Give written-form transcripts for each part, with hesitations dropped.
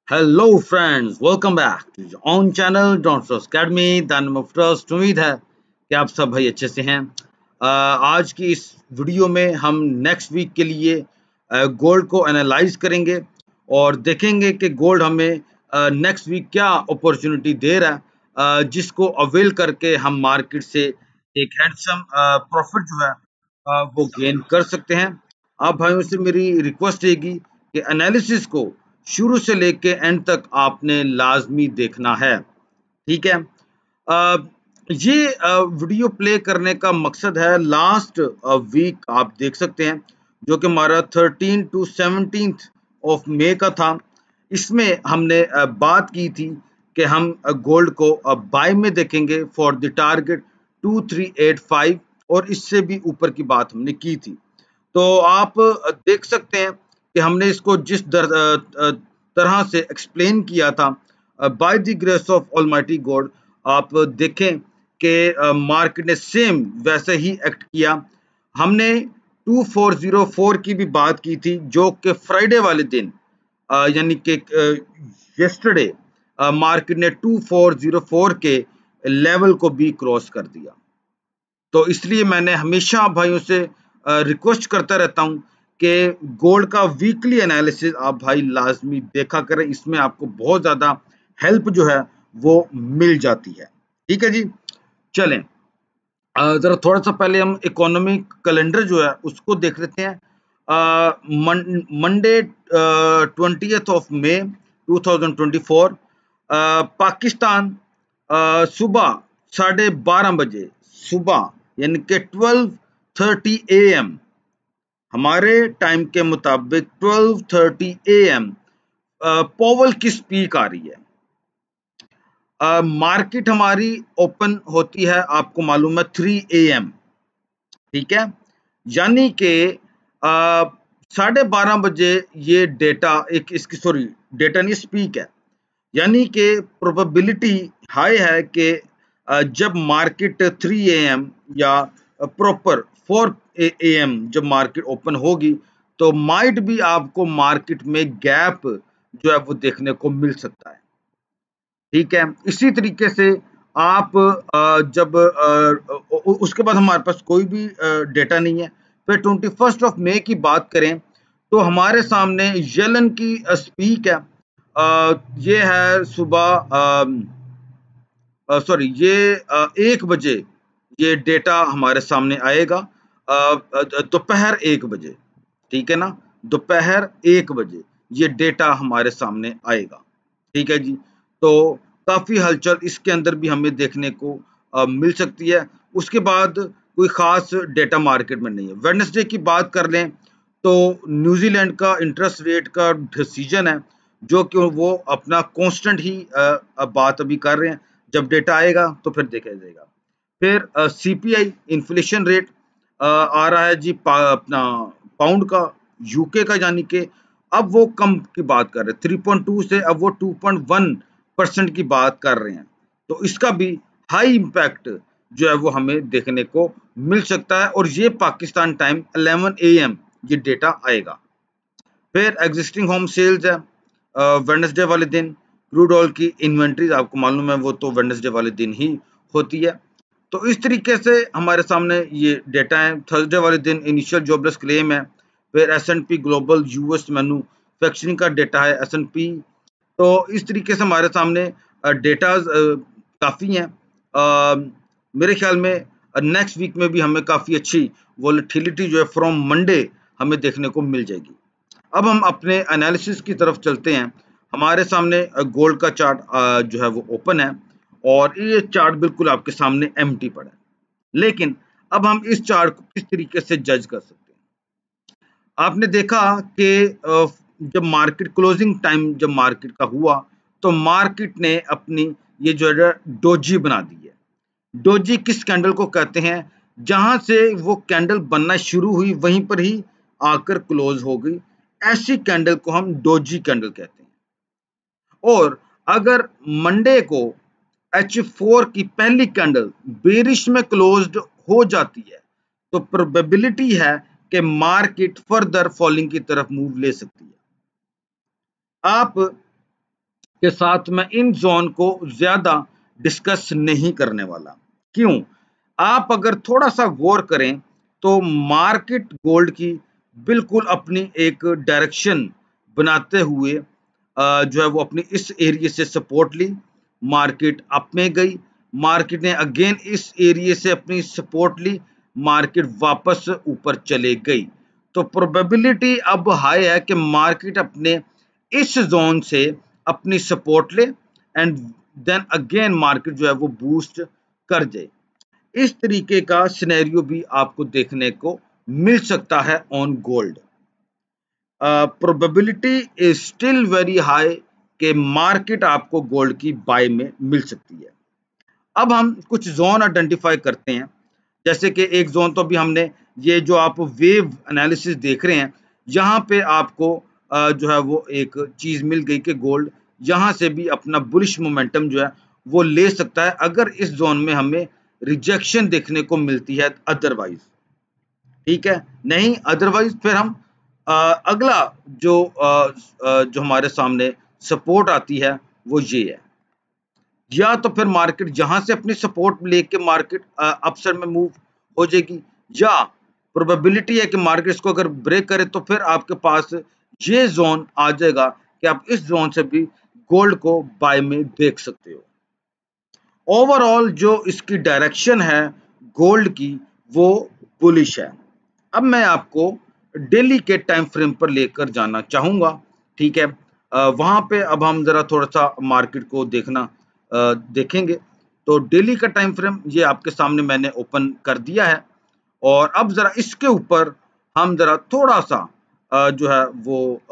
Hello friends, welcome back to your own channel Dawn Trust Academy Dawn of Trust. उम्मीद है कि आप सब भाई अच्छे से हैं। आज की इस वीडियो में हम नेक्स्ट वीक के लिए गोल्ड को एनालाइज करेंगे और देखेंगे कि गोल्ड हमें नेक्स्ट वीक क्या अपॉर्चुनिटी दे रहा है, जिसको अवेल करके हम मार्केट से एक हैंडसम प्रॉफिट जो है वो गेन कर सकते हैं। आप भाइयों से मेरी रिक्वेस्ट रहेगी कि एनालिसिस को शुरू से लेके एंड तक आपने लाजमी देखना है। ठीक है। अ, ये वीडियो प्ले करने का मकसद है, लास्ट वीक आप देख सकते हैं जो कि हमारा 13 टू 17 ऑफ मई का था। इसमें हमने बात की थी कि हम गोल्ड को बाय में देखेंगे फॉर द टारगेट 2385 और इससे भी ऊपर की बात हमने की थी। तो आप देख सकते हैं कि हमने इसको जिस तरह से एक्सप्लेन किया था, by the grace of almighty God, आप देखें कि मार्केट ने सेम वैसे ही एक्ट किया। हमने 2404 की भी बात की थी जो कि फ्राइडे वाले दिन यानी कि यस्टरडे मार्केट ने 2404 के लेवल को भी क्रॉस कर दिया। तो इसलिए मैंने हमेशा भाइयों से रिक्वेस्ट करता रहता हूं कि गोल्ड का वीकली एनालिसिस आप भाई लाजमी देखा करें। इसमें आपको बहुत ज्यादा हेल्प जो है वो मिल जाती है। ठीक है जी। चलें, जरा थोड़ा सा पहले हम इकोनॉमिक कैलेंडर जो है उसको देख लेते हैं। Monday 20th of May 2024, Pakistan सुबह 12:30 बजे सुबह यानी कि 12:30 AM हमारे टाइम के मुताबिक 12:30 AM पॉवल की स्पीक आ रही है। मार्केट हमारी ओपन होती है, आपको मालूम है, 3 AM। ठीक है, यानी कि 12:30 बजे ये डेटा एक इसकी सॉरी डेटा नहीं स्पीक है, यानी कि प्रोबेबिलिटी हाई है कि जब मार्केट 3 AM या प्रॉपर 4 AM जब मार्केट ओपन होगी तो माइट भी आपको मार्केट में गैप जो है वो देखने को मिल सकता है। ठीक है, इसी तरीके से आप जब उसके बाद हमारे पास कोई भी डेटा नहीं है। फिर 21 मई की बात करें तो हमारे सामने येलन की स्पीक है। ये है सुबह सॉरी ये 1 बजे ये डेटा हमारे सामने आएगा, दोपहर 1 बजे। ठीक है ना, दोपहर 1 बजे ये डेटा हमारे सामने आएगा। ठीक है जी। तो काफी हलचल इसके अंदर भी हमें देखने को मिल सकती है। उसके बाद कोई खास डेटा मार्केट में नहीं है। वेडनेसडे की बात कर लें तो न्यूजीलैंड का इंटरेस्ट रेट का डिसीजन है जो कि वो अपना कांस्टेंट ही बात अभी कर रहे हैं। जब डेटा आएगा तो फिर देखा जाएगा। फिर सीपीआई इन्फ्लेशन रेट आ रहा है जी, अपना पाउंड का, यूके का, यानी कि अब वो कम की बात कर रहे हैं, 3.2 से अब वो 2.1% की बात कर रहे हैं। तो इसका भी हाई इम्पैक्ट जो है वो हमें देखने को मिल सकता है और ये पाकिस्तान टाइम 11 AM ये डेटा आएगा। फिर एग्जिस्टिंग होम सेल्स है वेडनेसडे वाले दिन। क्रूड ऑयल की इन्वेंट्रीज आपको मालूम है वो तो वेडनेसडे वाले दिन ही होती है। तो इस तरीके से हमारे सामने ये डेटा है। थर्सडे वाले दिन इनिशियल जॉबलेस क्लेम है। फिर S&P ग्लोबल यूएस मैन्युफैक्चरिंग का डेटा है, S&P। तो इस तरीके से हमारे सामने डेटाज काफ़ी हैं। मेरे ख्याल में नेक्स्ट वीक में भी हमें काफ़ी अच्छी वोलेटिलिटी जो है फ्रॉम मंडे हमें देखने को मिल जाएगी। अब हम अपने एनालिसिस की तरफ चलते हैं। हमारे सामने गोल्ड का चार्ट जो है वो ओपन है और ये चार्ट बिल्कुल आपके सामने एम्प्टी पड़ा है। लेकिन अब हम इस चार्ट को किस तरीके से जज कर सकते हैं? आपने देखा कि जब मार्केट क्लोजिंग टाइम जब मार्केट का हुआ तो मार्केट ने अपनी ये जो है डोजी बना दी है। डोजी किस कैंडल को कहते हैं? जहां से वो कैंडल बनना शुरू हुई वहीं पर ही आकर क्लोज हो गई। ऐसी कैंडल को हम डोजी कैंडल कहते हैं। और अगर मंडे को H4 की पहली कैंडल बेरिश में क्लोज्ड हो जाती है तो प्रोबेबिलिटी है कि मार्केट फर्दर फॉलिंग की तरफ मूव ले सकती है। आप के साथ मैं इन जोन को ज्यादा डिस्कस नहीं करने वाला। क्यों? आप अगर थोड़ा सा गौर करें तो मार्केट गोल्ड की बिल्कुल अपनी एक डायरेक्शन बनाते हुए जो है वो अपनी इस एरिया से सपोर्ट ली, मार्केट अप में गई, मार्केट ने अगेन इस एरिया से अपनी सपोर्ट ली, मार्केट वापस ऊपर चले गई। तो प्रोबेबिलिटी अब हाई है कि मार्केट अपने इस जोन से अपनी सपोर्ट ले एंड देन अगेन मार्केट जो है वो बूस्ट कर जाए। इस तरीके का सिनेरियो भी आपको देखने को मिल सकता है on gold. Probability is still very high कि मार्केट आपको गोल्ड की बाय में मिल सकती है। अब हम कुछ जोन आइडेंटिफाई करते हैं, जैसे कि एक जोन तो अभी हमने ये जो आप वेव एनालिसिस देख रहे हैं, यहाँ पे आपको जो है वो एक चीज मिल गई कि गोल्ड यहाँ से भी अपना बुलिश मोमेंटम जो है वो ले सकता है अगर इस जोन में हमें रिजेक्शन देखने को मिलती है अदरवाइज। ठीक है, नहीं अदरवाइज फिर हम अगला जो हमारे सामने सपोर्ट आती है वो ये है, या तो फिर मार्केट जहां से अपनी सपोर्ट लेके मार्केट अपसाइड में मूव हो जाएगी, या प्रोबेबिलिटी है कि मार्केट इसको अगर ब्रेक करे तो फिर आपके पास ये जोन आ जाएगा कि आप इस जोन से भी गोल्ड को बाय में देख सकते हो। ओवरऑल जो इसकी डायरेक्शन है गोल्ड की वो बुलिश है। अब मैं आपको डेली के टाइम फ्रेम पर लेकर जाना चाहूंगा। ठीक है, वहां पे अब हम जरा थोड़ा सा मार्केट को देखेंगे। तो डेली का टाइम फ्रेम ये आपके सामने मैंने ओपन कर दिया है, और अब जरा इसके ऊपर हम जरा थोड़ा सा जो है वो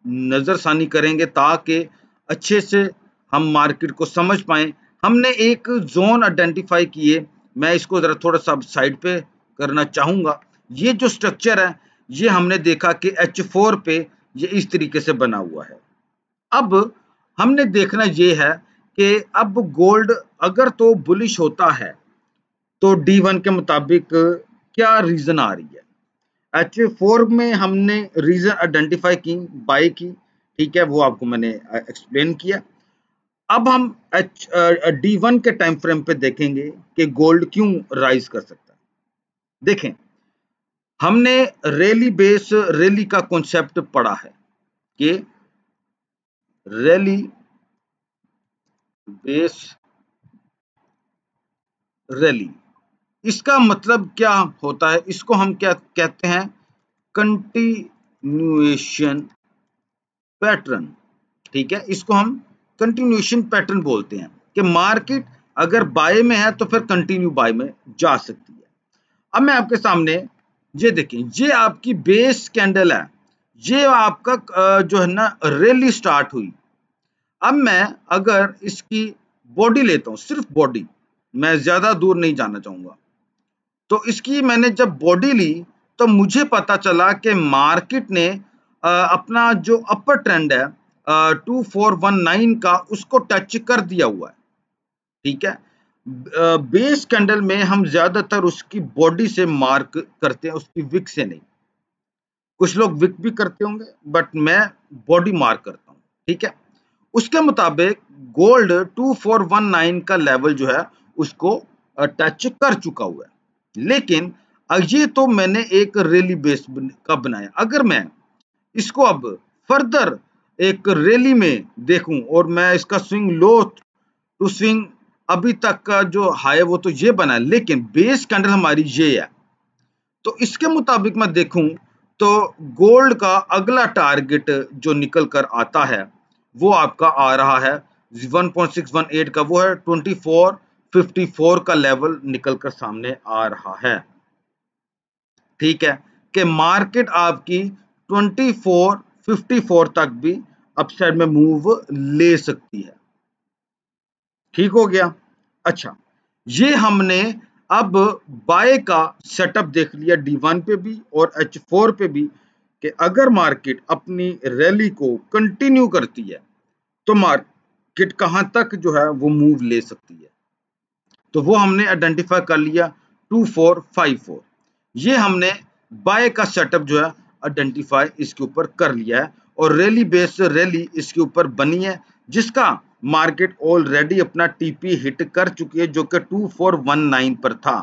नजरसानी करेंगे ताकि अच्छे से हम मार्केट को समझ पाएं। हमने एक जोन आइडेंटिफाई किए, मैं इसको जरा थोड़ा सा साइड पे करना चाहूंगा। ये जो स्ट्रक्चर है ये हमने देखा कि H4 पे ये इस तरीके से बना हुआ है। अब हमने देखना ये है कि अब गोल्ड अगर तो बुलिश होता है तो D1 के मुताबिक क्या रीजन आ रही है। H4 में हमने रीजन आइडेंटिफाई की, बाय की, ठीक है, वो आपको मैंने एक्सप्लेन किया। अब हम D1 के टाइम फ्रेम पे देखेंगे कि गोल्ड क्यों राइज कर सकता है। देखें, हमने रैली का कॉन्सेप्ट पढ़ा है कि रैली बेस रैली, इसका मतलब क्या होता है, इसको हम क्या कहते हैं, कंटिन्यूएशन पैटर्न। ठीक है, इसको हम कंटिन्यूएशन पैटर्न बोलते हैं कि मार्केट अगर बाय में है तो फिर कंटिन्यू बाय में जा सकती है। अब मैं आपके सामने ये देखें, ये आपकी बेस कैंडल है, ये आपका जो है ना रैली स्टार्ट हुई। अब मैं अगर इसकी बॉडी लेता हूं, सिर्फ बॉडी, मैं ज्यादा दूर नहीं जाना चाहूंगा, तो इसकी मैंने जब बॉडी ली तो मुझे पता चला कि मार्केट ने अपना जो अपर ट्रेंड है 2419 का उसको टच कर दिया हुआ है। ठीक है, बेस कैंडल में हम ज्यादातर उसकी बॉडी से मार्क करते हैं, उसकी विक से नहीं। कुछ लोग विक भी करते होंगे बट मैं बॉडी मार्क करता हूं। ठीक है, उसके मुताबिक गोल्ड 2419 का लेवल जो है उसको टच कर चुका हुआ है, लेकिन ये तो मैंने एक रैली बेस का बनाया। अगर मैं इसको अब फर्दर एक रैली में देखूं और मैं इसका स्विंग लो टू स्विंग, अभी तक का जो हाई वो तो ये बना है, लेकिन बेस कैंडल हमारी ये है। तो इसके मुताबिक मैं देखूं तो गोल्ड का अगला टारगेट जो निकल कर आता है वो आपका आ रहा है 1.618 का, वो है 2454 का लेवल निकल कर सामने आ रहा है। ठीक है, कि मार्केट आपकी 2454 तक भी अपसाइड में मूव ले सकती है। ठीक हो गया। अच्छा, ये हमने अब बाय का सेटअप देख लिया D1 पे भी और H4 पे भी, कि अगर मार्केट अपनी रैली को कंटिन्यू करती है तो मार्केट कहां तक जो है वो मूव ले सकती है। तो वो हमने आइडेंटिफाई कर लिया 2454। ये हमने बाय का सेटअप जो है आइडेंटिफाई इसके ऊपर कर लिया है, और रैली बेस रैली इसके ऊपर बनी है जिसका मार्केट ऑलरेडी अपना टीपी हिट कर चुकी है जो कि 2419 पर था।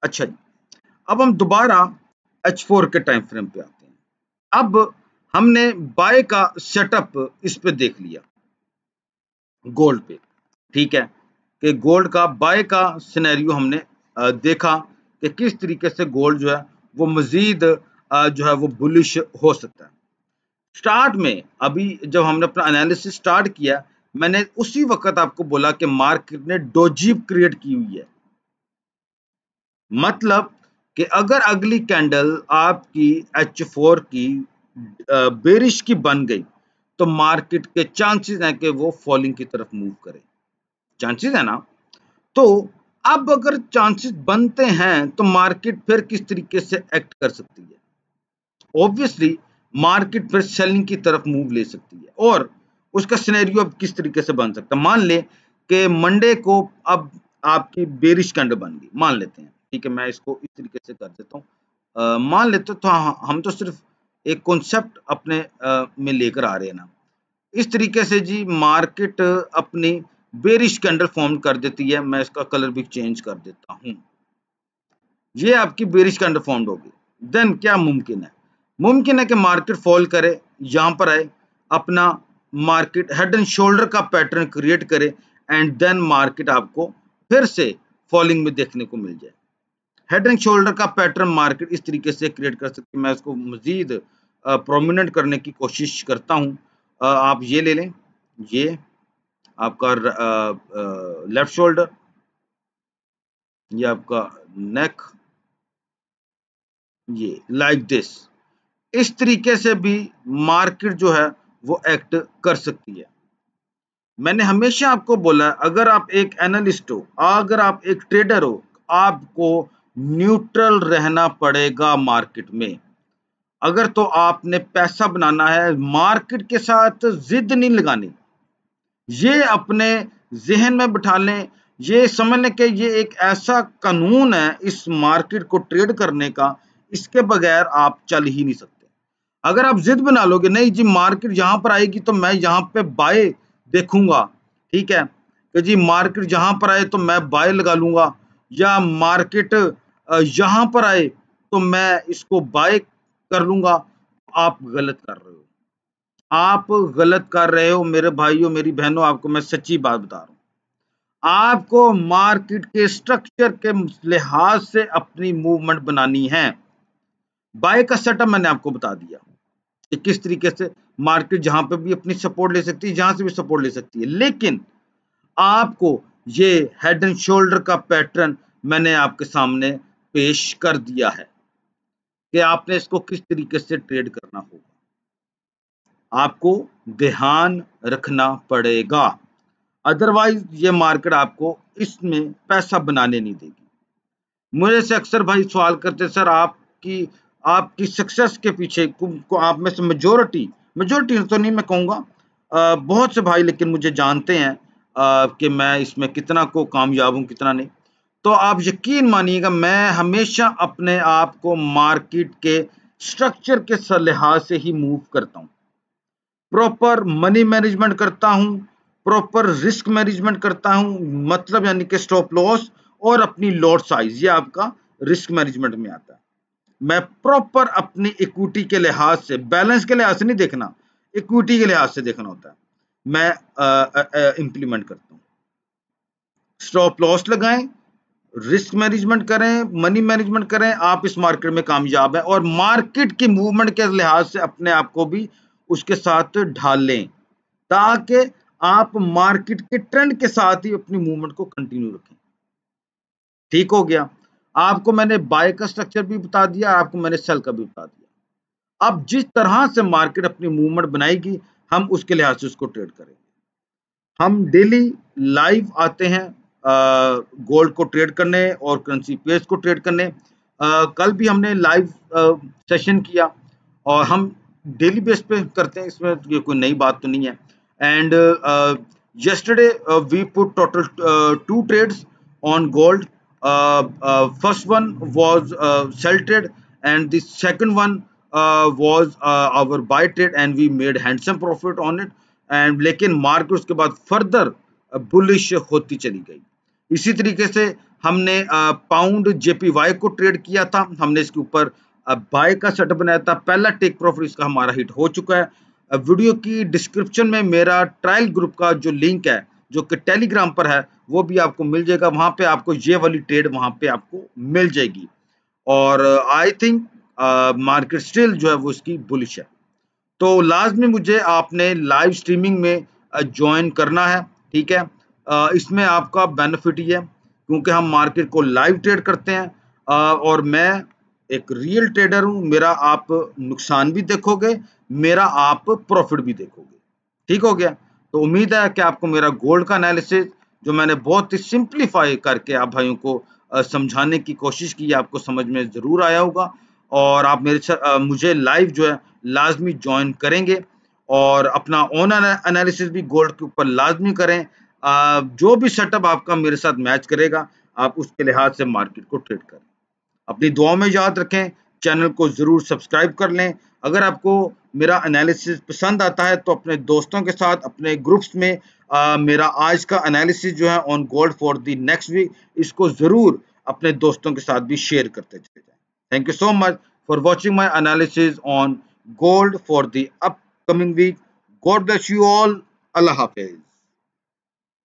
अच्छा जी, अब हम दोबारा H4 के टाइम फ्रेम पे आते हैं। अब हमने बाय का सेटअप इस पे देख लिया गोल्ड पे, ठीक है, कि गोल्ड का बाय का सिनेरियो हमने देखा कि किस तरीके से गोल्ड जो है वो मजीद जो है वो बुलिश हो सकता है। स्टार्ट में अभी जब हमने अपना एनालिसिस स्टार्ट किया, मैंने उसी वक्त आपको बोला कि मार्केट ने डोजी क्रिएट की हुई है, मतलब कि अगर अगली कैंडल आपकी H4 की बेरिश की बन गई तो मार्केट के चांसेस हैं कि वो फॉलिंग की तरफ मूव करे, चांसेस है ना। तो अब अगर चांसेस बनते हैं तो मार्केट फिर किस तरीके से एक्ट कर सकती है, ऑब्वियसली मार्केट फिर सेलिंग की तरफ मूव ले सकती है। और उसका सिनेरियो अब किस तरीके से बन सकता है, मान ले कि मंडे को अब आपकी बेरिश कैंडल बन गई, मान लेते हैं, ठीक है, मैं इसको इस तरीके से कर देता हूँ, मान लेते तो हम तो सिर्फ एक कॉन्सेप्ट अपने में लेकर आ रहे हैं ना। इस तरीके से जी मार्केट अपनी बेरिश कैंडल फॉर्म कर देती है, मैं इसका कलर भी चेंज कर देता हूँ, ये आपकी बेरिश कैंडल फॉर्म होगी। देन क्या मुमकिन है कि मार्केट फॉल करे, यहां पर आए, अपना मार्केट हेड एंड शोल्डर का पैटर्न क्रिएट करे एंड देन मार्केट आपको फिर से फॉलिंग में देखने को मिल जाए। हेड एंड शोल्डर का पैटर्न मार्केट इस तरीके से क्रिएट कर सकती है, मैं इसको मजीद प्रोमिनेंट करने की कोशिश करता हूं। आप ये ले लें, ये आपका लेफ्ट शोल्डर, ये आपका नेक, ये लाइक दिस, इस तरीके से भी मार्केट जो है वो एक्ट कर सकती है। मैंने हमेशा आपको बोला है, अगर आप एक एनालिस्ट हो, अगर आप एक ट्रेडर हो, आपको न्यूट्रल रहना पड़ेगा मार्केट में। अगर तो आपने पैसा बनाना है, मार्केट के साथ जिद नहीं लगानी, ये अपने जहन में बिठा लें, ये समझ लें कि ये एक ऐसा कानून है इस मार्केट को ट्रेड करने का, इसके बगैर आप चल ही नहीं सकते। अगर आप जिद बना लोगे नहीं जी मार्केट यहां पर आएगी तो मैं यहां पे बाय देखूंगा, ठीक है, कि जी मार्केट जहां पर आए तो मैं बाय लगा लूंगा, या मार्केट यहां पर आए तो मैं इसको बाय कर लूंगा, आप गलत कर रहे हो, आप गलत कर रहे हो मेरे भाइयों मेरी बहनों, आपको मैं सच्ची बात बता रहा हूं। आपको मार्केट के स्ट्रक्चर के लिहाज से अपनी मूवमेंट बनानी है। बाय का सेटअप मैंने आपको बता दिया कि किस तरीके से मार्केट जहां पे भी अपनी सपोर्ट ले सकती है, जहां से भी सपोर्ट ले सकती है, लेकिन आपको ये हेड एंड शोल्डर का पैटर्न मैंने आपके सामने पेश कर दिया है कि आपने इसको किस तरीके से ट्रेड करना होगा, आपको ध्यान रखना पड़ेगा, अदरवाइज ये मार्केट आपको इसमें पैसा बनाने नहीं देगी। मुझे से अक्सर भाई सवाल करते सर आपकी आपकी सक्सेस के पीछे को आप में से मेजोरिटी तो नहीं मैं कहूँगा, बहुत से भाई लेकिन मुझे जानते हैं कि मैं इसमें कितना को कामयाब हूँ कितना नहीं। तो आप यकीन मानिएगा मैं हमेशा अपने आप को मार्केट के स्ट्रक्चर के लिहाज से ही मूव करता हूँ, प्रॉपर मनी मैनेजमेंट करता हूँ, प्रॉपर रिस्क मैनेजमेंट करता हूँ, मतलब यानी कि स्टॉप लॉस और अपनी लॉट साइज, ये आपका रिस्क मैनेजमेंट में आता है। मैं प्रॉपर अपनी इक्विटी के लिहाज से, बैलेंस के लिहाज से नहीं देखना, इक्विटी के लिहाज से देखना होता है, मैं इंप्लीमेंट करता हूँ। स्टॉप लॉस लगाएं, रिस्क मैनेजमेंट करें, मनी मैनेजमेंट करें, आप इस मार्केट में कामयाब है। और मार्केट की मूवमेंट के लिहाज से अपने आप को भी उसके साथ ढाल लें ताकि आप मार्केट के ट्रेंड के साथ ही अपनी मूवमेंट को कंटिन्यू रखें। ठीक हो गया, आपको मैंने बाय का स्ट्रक्चर भी बता दिया, आपको मैंने सेल का भी बता दिया। अब जिस तरह से मार्केट अपनी मूवमेंट बनाएगी हम उसके लिहाज से उसको ट्रेड करेंगे। हम डेली लाइव आते हैं गोल्ड को ट्रेड करने और करेंसी पेयर्स को ट्रेड करने। कल भी हमने लाइव सेशन किया और हम डेली बेस पे करते हैं, इसमें ये कोई नई बात तो नहीं है। And yesterday we put total 2 trades on gold. First one was sell trade and the second one was our buy trade, and we made handsome profit on it. And लेकिन मार्केट उसके बाद फर्दर बुलिश होती चली गई। इसी तरीके से हमने पाउंड जेपीवाई को ट्रेड किया था, हमने इसके ऊपर बाय का सेटअप बनाया था, पहला टेक प्रॉफिट इसका हमारा हिट हो चुका है। वीडियो की डिस्क्रिप्शन में मेरा ट्रायल ग्रुप का जो लिंक है जो कि टेलीग्राम पर है वो भी आपको मिल जाएगा, वहां पे आपको ये वाली ट्रेड वहां पे आपको मिल जाएगी। और आई थिंक मार्केट स्टिल जो है वो इसकी बुलिश है। तो लाजमी मुझे आपने लाइव स्ट्रीमिंग में ज्वाइन करना है, ठीक है। इसमें आपका बेनिफिट ही है क्योंकि हम मार्केट को लाइव ट्रेड करते हैं और मैं एक रियल ट्रेडर हूं, मेरा आप नुकसान भी देखोगे, मेरा आप प्रॉफिट भी देखोगे, ठीक हो गया। तो उम्मीद है कि आपको मेरा गोल्ड का एनालिसिस जो मैंने बहुत ही सिंप्लीफाई करके आप भाइयों को समझाने की कोशिश की आपको समझ में जरूर आया होगा और आप मेरे साथ मुझे लाइव जो है लाजमी ज्वाइन करेंगे और अपना ओन एनालिसिस भी गोल्ड के ऊपर लाजमी करें। जो भी सेटअप आपका मेरे साथ मैच करेगा आप उसके लिहाज से मार्केट को ट्रेड करें। अपनी दुआ में याद रखें, चैनल को जरूर सब्सक्राइब कर लें। अगर आपको मेरा एनालिसिस पसंद आता है तो अपने दोस्तों के साथ अपने ग्रुप्स में मेरा आज का एनालिसिस जो है on gold for the next week इसको जरूर अपने दोस्तों के साथ भी शेयर करते चले जाएं। Thank you so much for watching my analysis on gold for the upcoming week. God bless you all. अल्लाह हाफिज।